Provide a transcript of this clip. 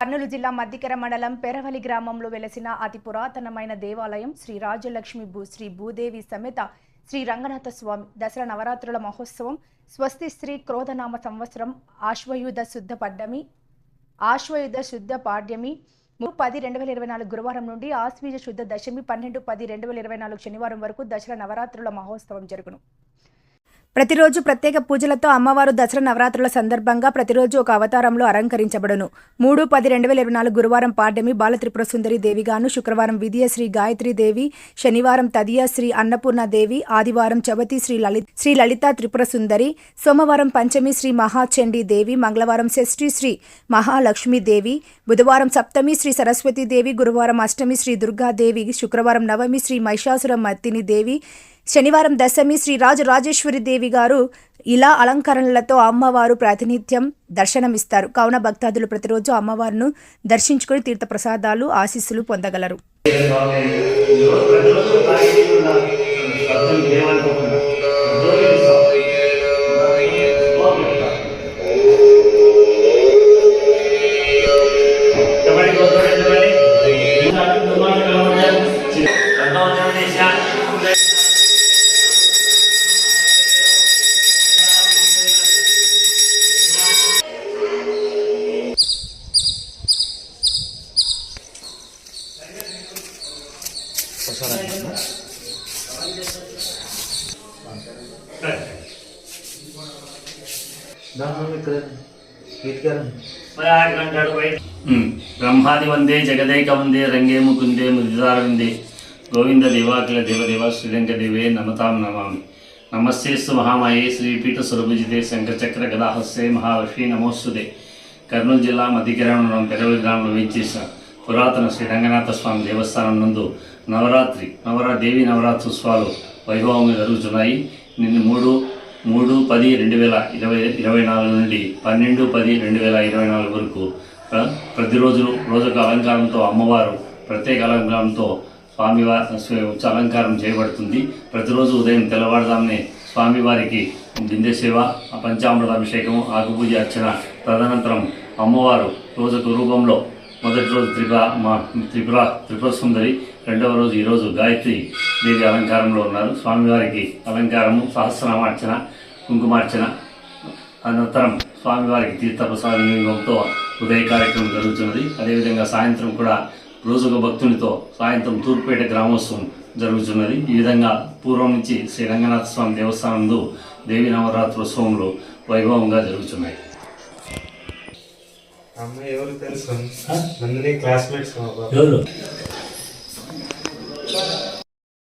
కర్నూలు జిల్లా మద్దికెర మండలం పెరవలి గ్రామంలో వెలసిన అతి పురాతనమైన దేవాలయం శ్రీ రాజలక్ష్మి శ్రీ భూదేవి సమేత శ్రీ రంగనాథ స్వామి దసరా నవరాత్రుల మహోత్సవం స్వస్తి శ్రీ క్రోధనామ సంవత్సరం ఆశ్వయుధ శుద్ధ పాడ్యమి 10/10/2024 గురువారం నుండి ఆశ్వీజ శుద్ధ దశమి 12/10/2024 శనివారం వరకు దసరా నవరాత్రుల మహోత్సవం జరుగును. ప్రతిరోజు ప్రత్యేక పూజలతో అమ్మవారు దసరా నవరాత్రుల సందర్భంగా ప్రతిరోజు ఒక అవతారంలో అలంకరించబడును. 3/10/2024 గురువారం పాడ్యమి బాల త్రిపుర సుందరి దేవిగాను, శుక్రవారం విద్య శ్రీ గాయత్రి దేవి, శనివారం తదియ శ్రీ అన్నపూర్ణ దేవి, ఆదివారం చవతి శ్రీ లలిత త్రిపుర సుందరి, సోమవారం పంచమి శ్రీ మహాచండీ దేవి, మంగళవారం షష్ఠి శ్రీ మహాలక్ష్మీ దేవి, బుధవారం సప్తమి శ్రీ సరస్వతి దేవి, గురువారం అష్టమి శ్రీ దుర్గాదేవి, శుక్రవారం నవమి శ్రీ మహిషాసుర మర్దిని దేవి, శనివారం దశమి శ్రీ రాజరాజేశ్వరి దేవి గారు. ఇలా అలంకరణలతో అమ్మవారు ప్రాతినిధ్యం దర్శనమిస్తారు. కావున భక్తాదులు ప్రతిరోజు అమ్మవారిని దర్శించుకుని తీర్థ ప్రసాదాలు ఆశీస్సులు పొందగలరు. ब्रह्मादि वंदे जगदैक वंदे रंगे मुकुंदे मुदितार वंदे गोविंद देवाखिल देवदेव श्रीलंक देवे नमतां नमामि. नमस्तेस्तु महामाये श्रीपीठ स्वरूपजिते शंखचक्र गदाहस्ते महालक्ष्मी नमोस्तुते. కర్నూలు జిల్లా మద్దికెర మండలం పెరవలి గ్రామంలో వేయించేసిన పురాతన శ్రీ రంగనాథ స్వామి దేవస్థానం నందు దేవి నవరాత్రోత్సవాలు వైభవంగా జరుగుతున్నాయి. నిన్న 3/10/2024 నుండి 12/10/2024 వరకు ప్రతిరోజు రోజొక అలంకారంతో అమ్మవారు ప్రత్యేక అలంకారంతో స్వామివారి అలంకారం చేయబడుతుంది. ప్రతిరోజు ఉదయం తెల్లవారుజామునే స్వామివారికి బిందె సేవ, పంచామృతాభిషేకము, ఆకుపూజ అర్చన, తదనంతరం అమ్మవారు రోజొక రూపంలో మొదటి రోజు త్రిపుర సుందరి, రెండవ రోజు ఈరోజు గాయత్రి దేవి అలంకారంలో ఉన్నారు. స్వామివారికి అలంకారము, సహస్రనామార్చన, కుంకుమార్చన, అనంతరం స్వామివారికి తీర్థప్రసాద వినియోగంతో ఉదయ కార్యక్రమం జరుగుతున్నది. అదేవిధంగా సాయంత్రం కూడా రోజుక భక్తునితో సాయంత్రం తూర్పుపేట గ్రామోత్సవం జరుగుతున్నది. ఈ విధంగా పూర్వం నుంచి శ్రీ రంగనాథ స్వామి దేవస్థానంలో దేవి నవరాత్రోత్సవంలో వైభవంగా జరుగుతున్నాయి. అమ్మాయి ఎవరు తెలుసు? క్లాస్మేట్స్.